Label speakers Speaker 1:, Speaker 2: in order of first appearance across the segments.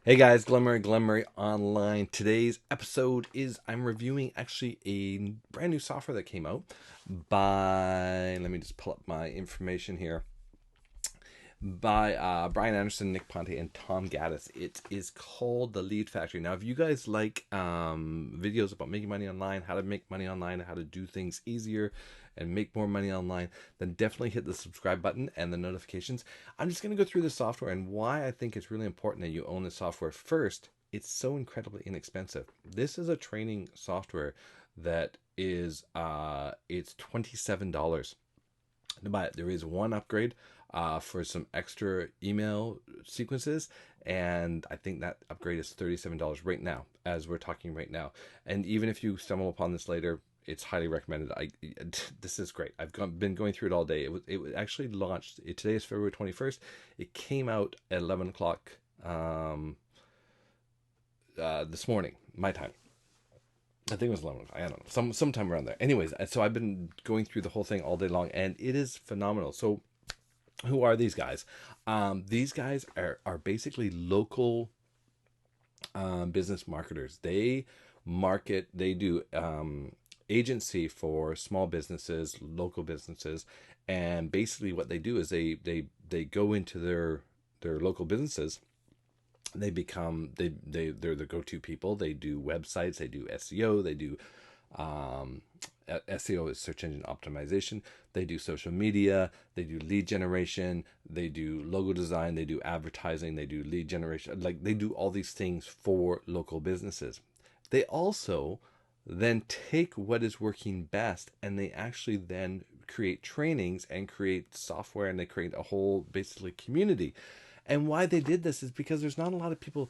Speaker 1: Hey guys, Glenmurray Online. Today's episode is I'm reviewing actually a brand new software that came out by, let me just pull up my information here, by Brian Anderson, Nick Ponte, and Tom Gaddis. It is called The Lead Factory. Now, if you guys like videos about making money online, how to make money online, how to do things easier and make more money online, then definitely hit the subscribe button and the notifications. I'm just going to go through the software and why I think it's really important that you own the software first. It's so incredibly inexpensive. This is a training software that is it's $27 to buy it. There is one upgrade for some extra email sequences, and I think that upgrade is $37 right now, as we're talking right now. And even if you stumble upon this later, it's highly recommended. This is great. Been going through it all day. It actually launched. Today is February 21st. It came out at 11 o'clock this morning, my time. I think it was 11 o'clock. I don't know. Sometime around there. Anyways, so I've been going through the whole thing all day long, and it is phenomenal. So who are these guys? These guys are basically local business marketers. They do agency for small businesses, local businesses, and basically what they do is they go into their local businesses. They're the go-to people. They do websites, they do SEO, they do um, SEO is search engine optimization. They do social media, they do lead generation, they do logo design, they do advertising, they do lead generation. Like they do all these things for local businesses. They also then take what is working best and they actually then create trainings and create software, and they create a whole basically community. And why they did this is because there's not a lot of people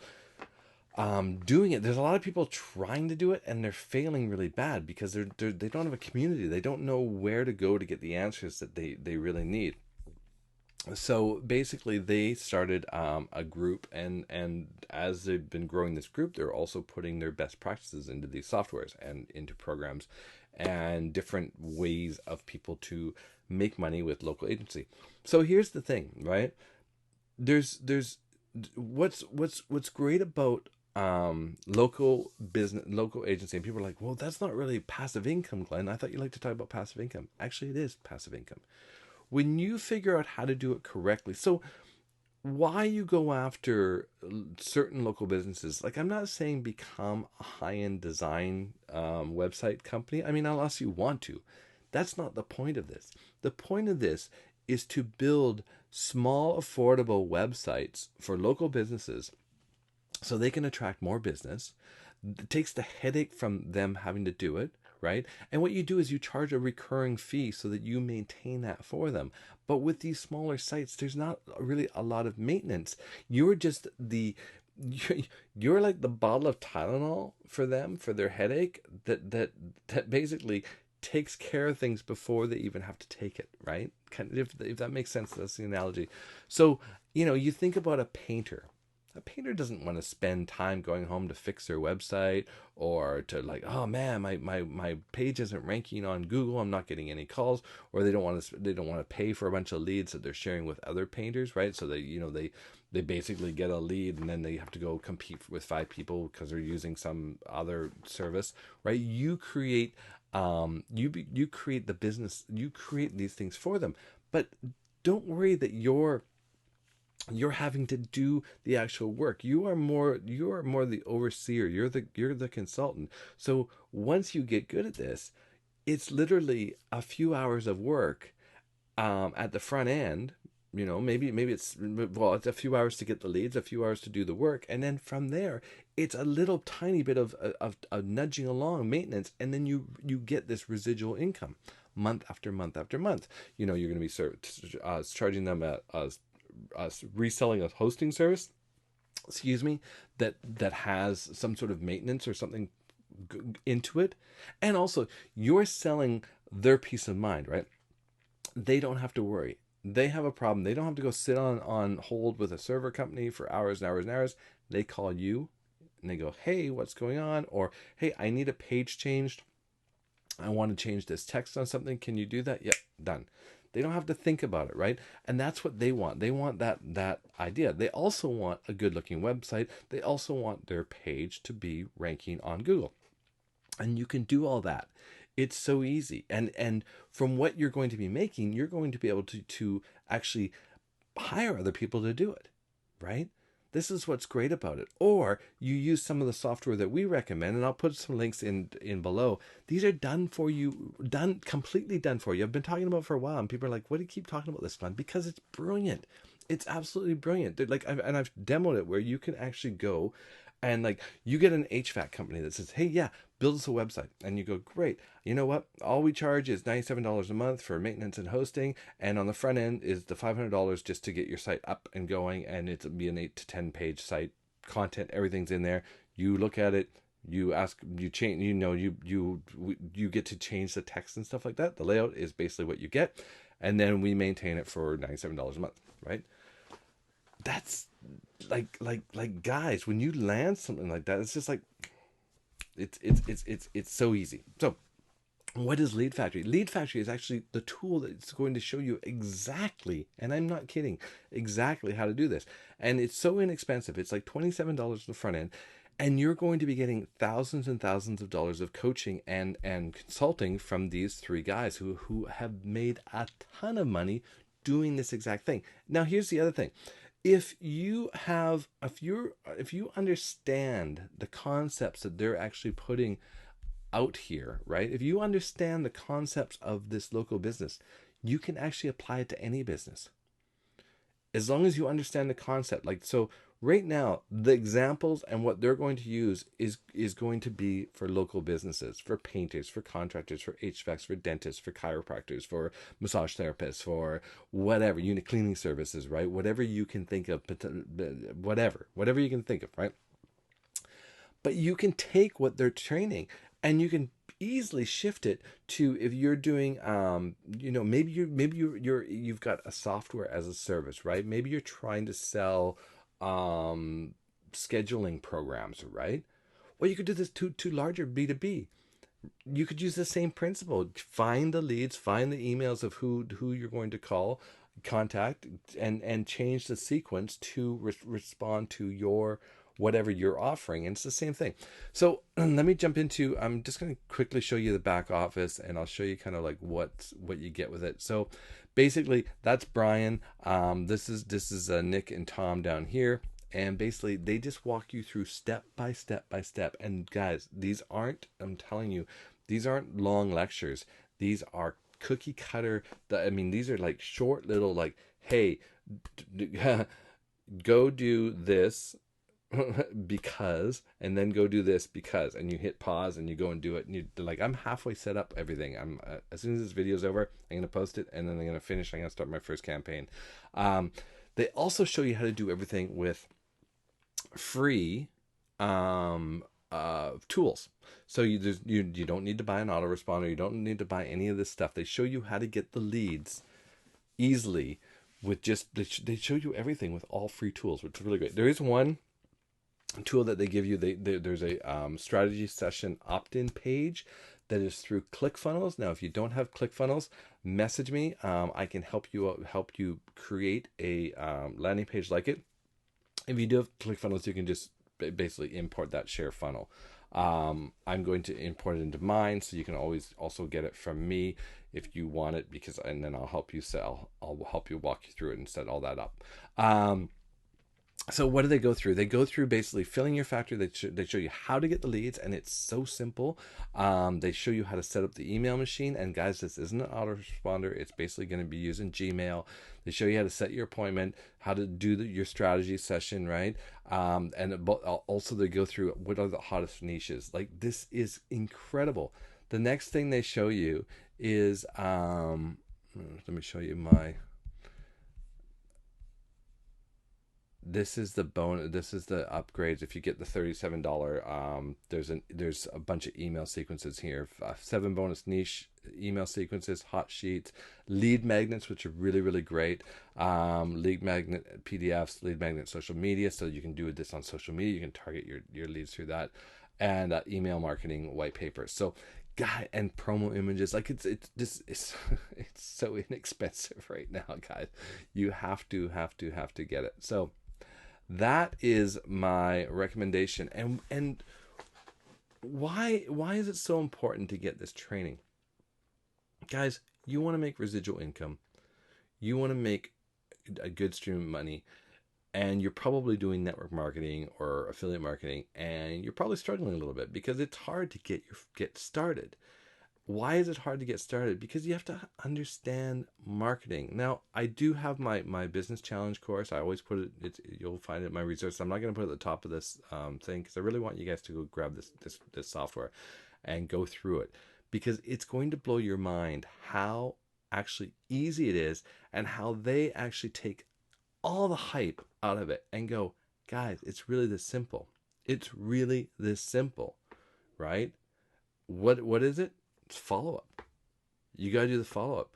Speaker 1: doing it. There's a lot of people trying to do it and they're failing really bad because they don't have a community. They don't know where to go to get the answers that they really need. So basically they started a group, and as they've been growing this group, they're also putting their best practices into these softwares and into programs and different ways of people to make money with local agency. So here's the thing, right? There's what's great about local agency, and people are like, well, that's not really passive income, Glenn. I thought you like to talk about passive income. Actually, it is passive income when you figure out how to do it correctly. So why you go after certain local businesses, like I'm not saying become a high-end design website company. I mean, unless you want to. That's not the point of this. The point of this is to build small affordable websites for local businesses so they can attract more business. It takes the headache from them having to do it, right? And what you do is you charge a recurring fee so that you maintain that for them. But with these smaller sites, there's not really a lot of maintenance. You're just you're like the bottle of Tylenol for them, for their headache, that basically takes care of things before they even have to take it, right? Kind of, if that makes sense, that's the analogy. So, you think about a painter. A painter doesn't want to spend time going home to fix their website, or to like, oh man, my page isn't ranking on Google, I'm not getting any calls. Or they don't want to pay for a bunch of leads that they're sharing with other painters, right? So they basically get a lead and then they have to go compete with five people because they're using some other service, right? You create the business, you create these things for them. But don't worry that you're having to do the actual work. You are more the overseer. You're the consultant. So once you get good at this, it's literally a few hours of work at the front end. Maybe it's a few hours to get the leads, a few hours to do the work, and then from there it's a little tiny bit of nudging along maintenance, and then you get this residual income month after month after month. You're going to be charging them reselling a hosting service, excuse me, that has some sort of maintenance or something into it. And also you're selling their peace of mind, right? They don't have to worry. They have a problem, they don't have to go sit on hold with a server company for hours and hours and hours. They call you and they go, hey, what's going on? Or, hey, I need a page changed, I want to change this text on something, can you do that? Yep, done. They don't have to think about it, right? And that's what they want. They want that idea. They also want a good looking website. They also want their page to be ranking on Google. And you can do all that. It's so easy. And from what you're going to be making, you're going to be able to actually hire other people to do it, right? This is what's great about it. Or you use some of the software that we recommend, and I'll put some links in below. These are done for you, completely done for you. I've been talking about it for a while, and people are like, "What do you keep talking about this, Glenn?" Because it's brilliant. It's absolutely brilliant. I've demoed it where you can actually go and like you get an HVAC company that says, "Hey, yeah, build us a website," and you go, "Great. You know what? All we charge is $97 a month for maintenance and hosting, and on the front end is the $500 just to get your site up and going, and it'll be an 8 to 10 page site. Content, everything's in there. You look at it, you ask, you change, you get to change the text and stuff like that. The layout is basically what you get, and then we maintain it for $97 a month, right?" That's like guys, when you land something like that, it's just like it's so easy. So what is Lead Factory? Lead Factory is actually the tool that's going to show you exactly, and I'm not kidding, exactly how to do this. And it's so inexpensive. It's like $27 on the front end, and you're going to be getting thousands and thousands of dollars of coaching and consulting from these three guys who have made a ton of money doing this exact thing. Now here's the other thing. If you understand the concepts that they're actually putting out here, right? If you understand the concepts of this local business, you can actually apply it to any business. As long as you understand the concept. Like, so right now, the examples and what they're going to use is going to be for local businesses, for painters, for contractors, for HVACs, for dentists, for chiropractors, for massage therapists, for whatever, unit cleaning services, right? Whatever you can think of, whatever you can think of, right? But you can take what they're training and you can easily shift it to, if you're doing maybe you've got a software as a service, right? Maybe you're trying to sell scheduling programs, right? Or you could do this to larger B2B. You could use the same principle. Find the leads, find the emails of who you're going to contact, and change the sequence to respond to your whatever you're offering. And it's the same thing. So let me jump into, I'm just going to quickly show you the back office, and I'll show you kind of like what you get with it. So basically that's Brian. This is Nick and Tom down here. And basically they just walk you through step by step by step. And guys, I'm telling you, these aren't long lectures. These are cookie cutter. These are like short little, like, hey, go do this because, and then go do this because, and you hit pause and you go and do it, and you like, I'm halfway set up everything. I'm as soon as this video's over, I'm gonna post it, and then I'm gonna finish. I'm gonna start my first campaign. They also show you how to do everything with free tools. So you don't need to buy an autoresponder. You don't need to buy any of this stuff. They show you how to get the leads easily with just, they show you everything with all free tools, which is really great. There is one tool that they give you. There's a strategy session opt-in page that is through ClickFunnels. Now, if you don't have ClickFunnels, message me. I can help you create a landing page like it. If you do have ClickFunnels, you can just basically import that share funnel. I'm going to import it into mine, so you can always also get it from me if you want it, and then I'll help you walk you through it and set all that up. So what do they go through? They go through basically filling your factory. They show you how to get the leads, and it's so simple. They show you how to set up the email machine. And guys, this isn't an autoresponder. It's basically going to be using Gmail. They show you how to set your appointment, how to do your strategy session, right? And also they go through what are the hottest niches. Like, this is incredible. The next thing they show you is, let me show you this is the bonus. This is the upgrades. If you get the $37, there's a bunch of email sequences here. 7 bonus niche email sequences, hot sheets, lead magnets, which are really, really great. Lead magnet PDFs, lead magnet social media. So you can do this on social media. You can target your leads through that. And email marketing white paper. So God, and promo images, like it's just it's so inexpensive right now, guys. You have to get it. So that is my recommendation. And why is it so important to get this training? Guys, you want to make residual income. You want to make a good stream of money, and you're probably doing network marketing or affiliate marketing, and you're probably struggling a little bit because it's hard to get started. Why is it hard to get started? Because you have to understand marketing. Now, I do have my business challenge course. I always put it. You'll find it in my resources. I'm not going to put it at the top of this thing because I really want you guys to go grab this software and go through it, because it's going to blow your mind how actually easy it is, and how they actually take all the hype out of it and go, guys, it's really this simple. It's really this simple, right? What is it? It's follow up. You got to do the follow up.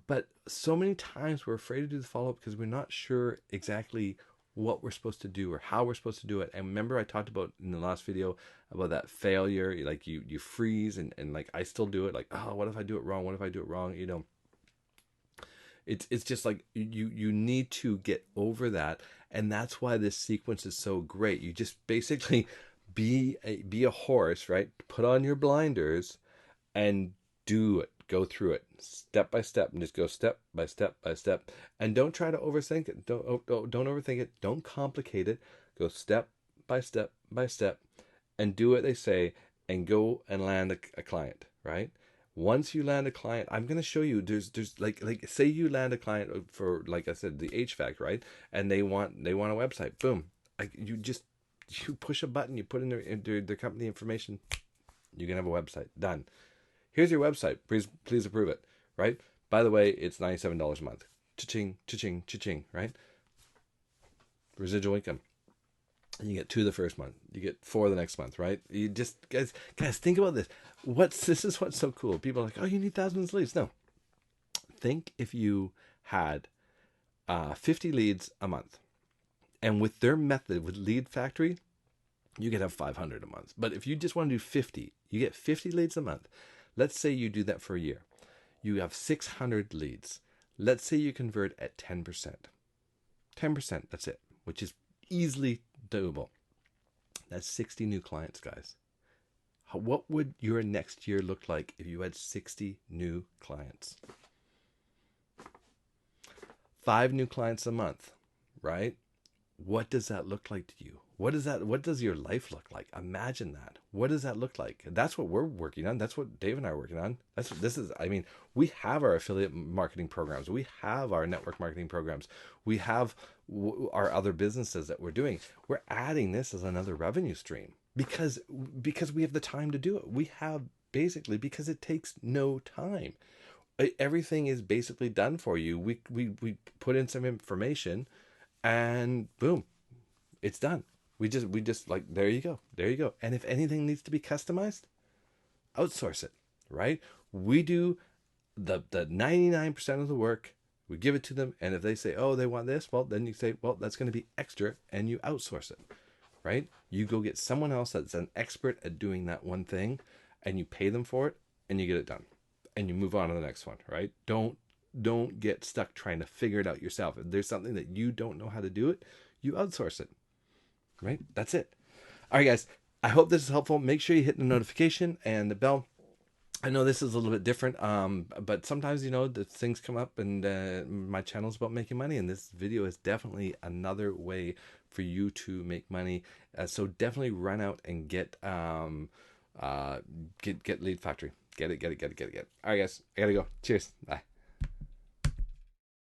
Speaker 1: But so many times we're afraid to do the follow up because we're not sure exactly what we're supposed to do or how we're supposed to do it. And remember, I talked about in the last video about that failure, like you freeze, and like I still do it, like, oh, what if I do it wrong? What if I do it wrong? You know, it's just like you need to get over that. And that's why this sequence is so great. You just basically be a horse, right? Put on your blinders and do it. Go through it step by step, and just go step by step by step. And don't try to overthink it. Don't overthink it. Don't complicate it. Go step by step by step, and do what they say, and go and land a client, right? Once you land a client, I'm going to show you, there's like say you land a client for, like I said, the HVAC, right? And they want a website. Boom. You push a button, you put in their company information, you can have a website. Done. Here's your website. Please approve it, right? By the way, it's $97 a month. Cha-ching, cha-ching, cha-ching, right? Residual income. And you get 2 the first month. You get 4 the next month, right? You just, guys, think about this. This is what's so cool. People are like, oh, you need thousands of leads. No. Think if you had 50 leads a month. And with their method, with Lead Factory, you could have 500 a month. But if you just want to do 50, you get 50 leads a month. Let's say you do that for a year. You have 600 leads. Let's say you convert at 10%. 10%, that's it, which is easily doable. That's 60 new clients, guys. What would your next year look like if you had 60 new clients? 5 new clients a month, right? What does that look like to you? What does your life look like? Imagine that. What does that look like? That's what we're working on. That's what Dave and I are working on. We have our affiliate marketing programs. We have our network marketing programs. We have our other businesses that we're doing. We're adding this as another revenue stream because we have the time to do it. We have basically, because it takes no time. Everything is basically done for you. We put in some information, and boom, it's done. We just like, there you go. And if anything needs to be customized, outsource it, right? We do the 99% of the work. We give it to them, and if they say, oh, they want this, well, then you say, well, that's going to be extra, and you outsource it, right? You go get someone else that's an expert at doing that one thing, and you pay them for it, and you get it done, and you move on to the next one, right? Don't get stuck trying to figure it out yourself. If there's something that you don't know how to do it, you outsource it, right? That's it. All right, guys, I hope this is helpful. Make sure you hit the notification and the bell. I know this is a little bit different, but sometimes, the things come up, and my channel is about making money, and this video is definitely another way for you to make money. So definitely run out and get Lead Factory. Get it. All right, guys, I gotta go. Cheers. Bye.